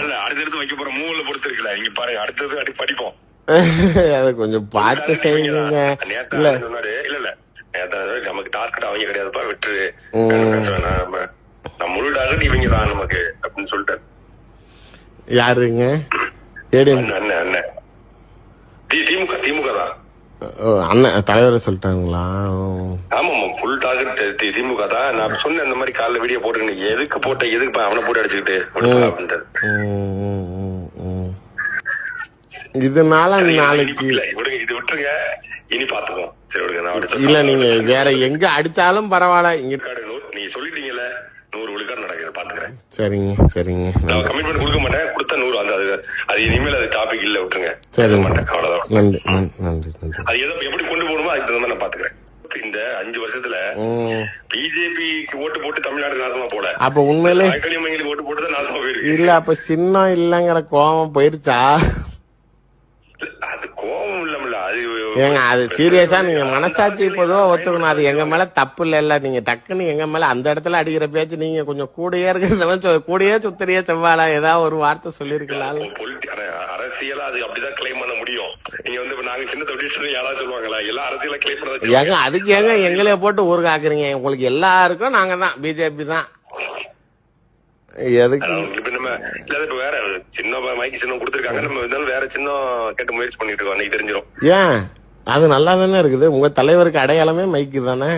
இல்ல அடுத்தடுத்து வைக்க போற மூவில பொறுத்து இருக்குல்ல, நீங்க பாருங்க அடுத்தது அடி படிப்போம். அதை கொஞ்சம் பார்த்து செய்யுங்க. இல்ல சொன்னாரு, இல்ல இல்ல நமக்கு டார்கெட் அவங்க கிடையாதுப்பா, விட்டுரு, நம்ம முழு டார்கெட் இவங்க தான் நமக்கு அப்படின்னு சொல்லிட்டாரு. யாருங்க? அண்ணன் அண்ணன் திமுக திமுக தான் அண்ணன் தலைவர் சொல்லிட்டாங்களா? ஆமா ஃபுல் டார்கெட் திமுக தான். நான் சொன்னேன் இந்த மாதிரி காலைல வீடியோ போட்டுருக்கேன், எதுக்கு போட்ட, எதுக்கு அவனை போட்டு அடிச்சுக்கிட்டு அப்படின்ட்டு. இதனால நாளைக்கு இது விட்டுருங்க, இனி பாத்துக்கோம். சரி விடுங்க. இல்ல நீங்க வேற எங்க அடிச்சாலும் பரவாயில்ல, இங்க நீங்க சொல்லிட்டீங்கல்ல 100 விழுக்காடு நடக்குது பாத்துக்கிறேன். சரிங்க சரிங்க. நான் கமிட்மெண்ட் கொடுக்க மாட்டேன், கொடுத்தா 100 அது இனிமேல் அது டாபிக் இல்ல, விட்டுருங்க. சரிங்க, அவ்வளவுதான். நன்றி நன்றி நன்றி. அது எப்படி கொண்டு போகணுமோ அதுக்கு தகுந்த மாதிரி நான் பாத்துக்கிறேன். இந்த 5 வருஷத்துல பிஜேபிக்கு ஓட்டு போட்டு தமிழ்நாடு நாசமா போல, அப்ப உண்மையிலே கனிமங்களுக்கு ஓட்டு போட்டு தான் நாசமா போயிருக்கு. இல்ல அப்ப சின்னம் இல்லங்கிற கோபம் போயிருச்சா? அது கோபம் இல்லம்ல, அது ஏங்க அது சீரியஸா நீங்க மனசாட்சி பொதுவா ஒத்துக்கணும். அது எங்க மேல தப்பு இல்ல. நீங்க டக்குன்னு எங்க மேல அந்த இடத்துல அடிக்கிற பேச்சு, நீங்க கொஞ்சம் கூடயே இருக்கிறத கூடயே சுத்தறியே செவ்வாழா ஏதாவது ஒரு வார்த்தை சொல்லிருக்கலாம். அரசியலா அது அப்படிதான் கிளைம் பண்ண முடியும். நீங்க வந்து நாங்க சின்ன தொழில் யாராவது சொல்லுவாங்களா? எல்லா அரசியல கிளைம் பண்ண ஏங்க அதுக்கு ஏங்க எங்களே போட்டு ஊரு காக்குறீங்க? உங்களுக்கு எல்லாருக்கும் நாங்க தான் பிஜேபி தான். எதுக்கு இப்ப வேற சின்ன மைக்கு சின்னம் கொடுத்துருக்காங்க, நம்ம இருந்தாலும் வேற சின்னம் கேட்டு முயற்சி பண்ணிட்டு இருக்கோம், அன்னைக்கு தெரிஞ்சிடும். ஏன் அது நல்லா தானே இருக்குது? உங்க தலைவருக்கு அடையாளமே மைக்கு தானே.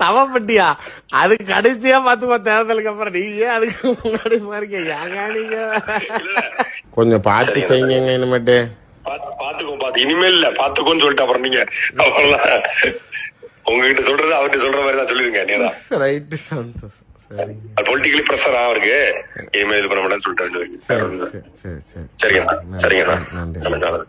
சவப்பட்டியா? அது கடைசியா பாத்துக்கோ தேர்தலுக்கு அப்புறம். நீங்க அதுக்கு முன்னாடி பாருங்க. ஏங்க நீங்க கொஞ்சம் பார்த்து செய்யுங்க இனிமேட்டு. பாத்துக்கோ இனிமேல் இல்ல பாத்துக்கோன்னு சொல்லிட்டு அப்புறம் நீங்க உங்ககிட்ட சொல்றது அவர்கிட்ட சொல்ற மாதிரி தான் சொல்லிருங்க. ரைட்டு, சந்தோஷம். சரி, பொலிட்டிக்கலி பிரஷர் அவருக்கு இனிமேல் இது பண்ண மாட்டேன்னு சொல்லிட்டு. சரிங்கண்ணா சரிங்கண்ணா.